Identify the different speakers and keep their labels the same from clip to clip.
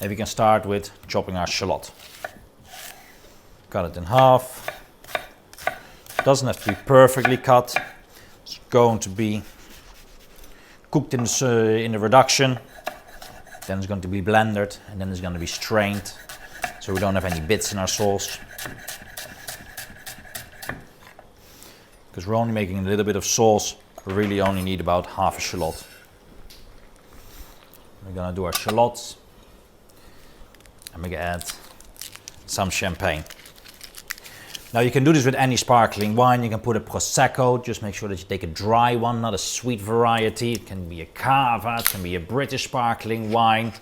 Speaker 1: And we can start with chopping our shallot. Cut it in half. Doesn't have to be perfectly cut. It's going to be cooked in the reduction. Then it's going to be blended and then it's going to be strained. So we don't have any bits in our sauce. Because we're only making a little bit of sauce, we really only need about half a shallot. We're going to do our shallots. And we're going to add some champagne. Now you can do this with any sparkling wine. You can put a Prosecco, just make sure that you take a dry one, not a sweet variety. It can be a Cava, it can be a British sparkling wine.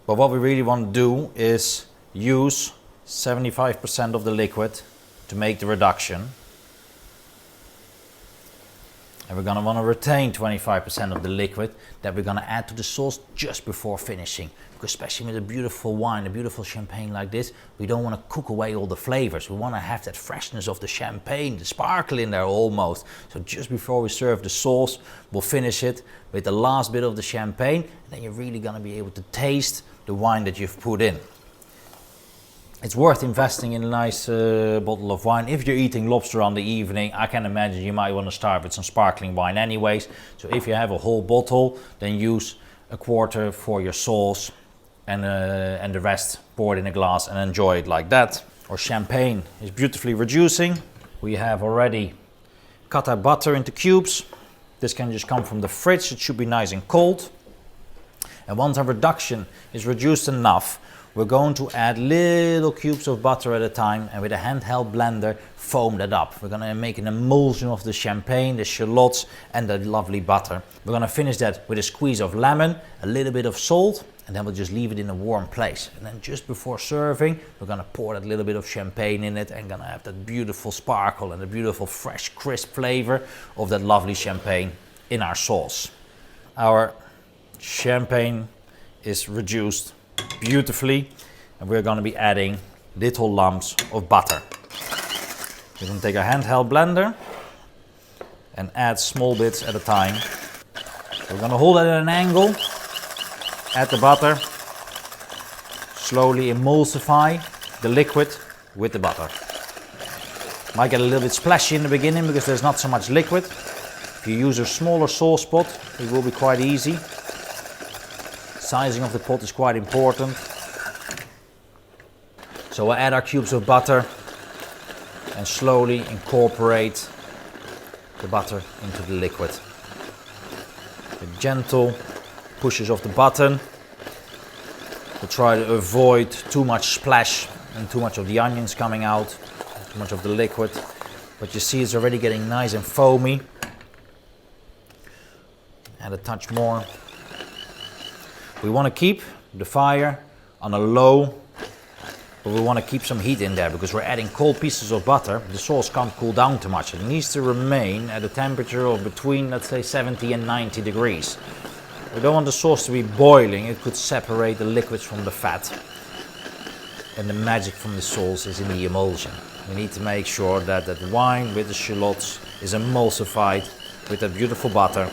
Speaker 1: But what we really want to do is use 75% of the liquid to make the reduction. And we're going to want to retain 25% of the liquid that we're going to add to the sauce just before finishing. Because especially with a beautiful wine, a beautiful champagne like this, we don't want to cook away all the flavors. We want to have that freshness of the champagne, the sparkle in there almost. So just before we serve the sauce, we'll finish it with the last bit of the champagne. And then you're really going to be able to taste the wine that you've put in. It's worth investing in a nice bottle of wine. If you're eating lobster on the evening, I can imagine you might want to start with some sparkling wine anyways. So if you have a whole bottle, then use a quarter for your sauce and the rest pour it in a glass and enjoy it like that. Our champagne is beautifully reducing. We have already cut our butter into cubes. This can just come from the fridge. It should be nice and cold. And once our reduction is reduced enough, we're going to add little cubes of butter at a time and with a handheld blender foam that up. We're going to make an emulsion of the champagne, the shallots and the lovely butter. We're going to finish that with a squeeze of lemon, a little bit of salt, and then we'll just leave it in a warm place. And then just before serving, we're going to pour that little bit of champagne in it and going to have that beautiful sparkle and the beautiful fresh crisp flavor of that lovely champagne in our sauce. Our champagne is reduced beautifully and we're going to be adding little lumps of butter. We're going to take a handheld blender and add small bits at a time. We're going to hold it at an angle, add the butter, slowly emulsify the liquid with the butter. Might get a little bit splashy in the beginning because there's not so much liquid. If you use a smaller sauce pot, it will be quite easy. Sizing of the pot is quite important. So we'll add our cubes of butter and slowly incorporate the butter into the liquid. With gentle pushes of the button. We'll try to avoid too much splash and too much of the onions coming out, too much of the liquid. But you see it's already getting nice and foamy. Add a touch more. We want to keep the fire on a low, but we want to keep some heat in there because we're adding cold pieces of butter. The sauce can't cool down too much. It needs to remain at a temperature of between, let's say, 70 and 90 degrees. We don't want the sauce to be boiling. It could separate the liquids from the fat. And the magic from the sauce is in the emulsion. We need to make sure that that wine with the shallots is emulsified with that beautiful butter.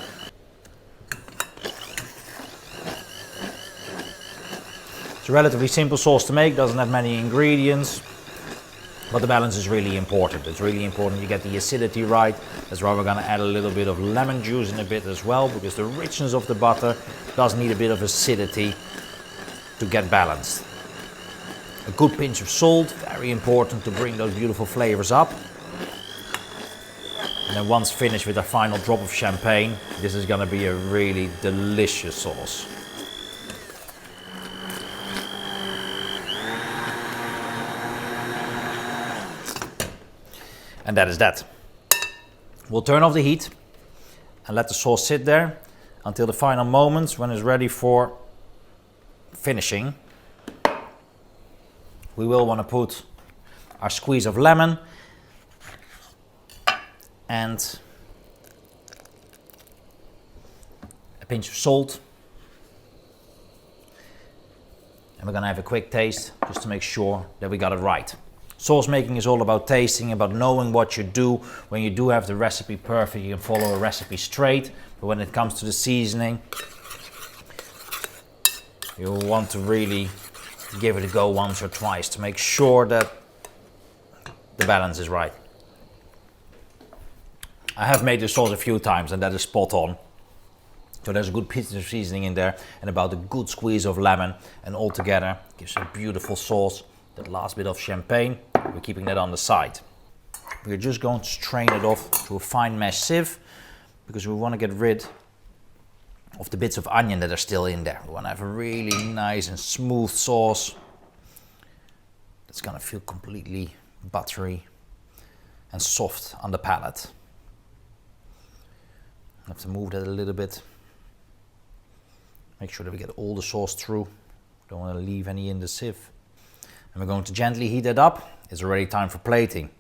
Speaker 1: It's a relatively simple sauce to make, doesn't have many ingredients, but the balance is really important. It's really important you get the acidity right. That's why we're going to add a little bit of lemon juice in a bit as well, because the richness of the butter does need a bit of acidity to get balanced. A good pinch of salt, very important to bring those beautiful flavors up. And then once finished with a final drop of champagne, this is going to be a really delicious sauce. And that is that. We'll turn off the heat and let the sauce sit there until the final moments when it's ready for finishing. We will want to put our squeeze of lemon and a pinch of salt. And we're going to have a quick taste just to make sure that we got it right. Sauce making is all about tasting, about knowing what you do. When you do have the recipe perfect, you can follow a recipe straight. But when it comes to the seasoning, you'll want to really give it a go once or twice to make sure that the balance is right. I have made this sauce a few times and that is spot on. So there's a good piece of seasoning in there and about a good squeeze of lemon, and altogether gives a beautiful sauce. That last bit of champagne, we're keeping that on the side. We're just going to strain it off through a fine mesh sieve because we want to get rid of the bits of onion that are still in there. We want to have a really nice and smooth sauce that's going to feel completely buttery and soft on the palate. I have to move that a little bit. Make sure that we get all the sauce through. Don't want to leave any in the sieve. And we're going to gently heat it up. It's already time for plating.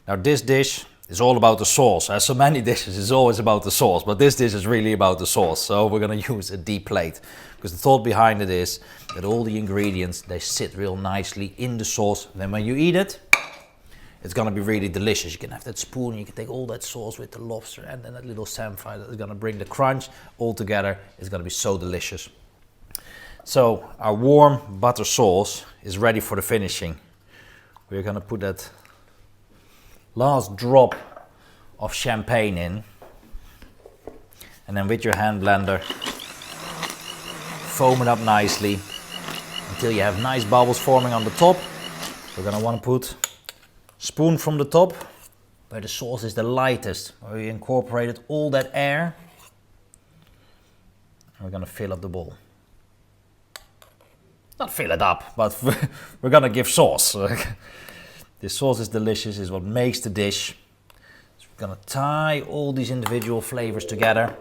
Speaker 1: Now this dish is all about the sauce. As so many dishes, it's always about the sauce, but this dish is really about the sauce. So we're going to use a deep plate because the thought behind it is that all the ingredients, they sit real nicely in the sauce. Then when you eat it, it's going to be really delicious. You can have that spoon, you can take all that sauce with the lobster and then that little samphire that is going to bring the crunch all together. It's going to be so delicious. So our warm butter sauce is ready for the finishing. We're going to put that last drop of champagne in, and then with your hand blender foam it up nicely until you have nice bubbles forming on the top. We're going to want to put spoon from the top where the sauce is the lightest, where we incorporated all that air, and we're going to fill up the bowl. Not fill it up, but we're going to give sauce. This sauce is delicious, is what makes the dish. So we're going to tie all these individual flavors together.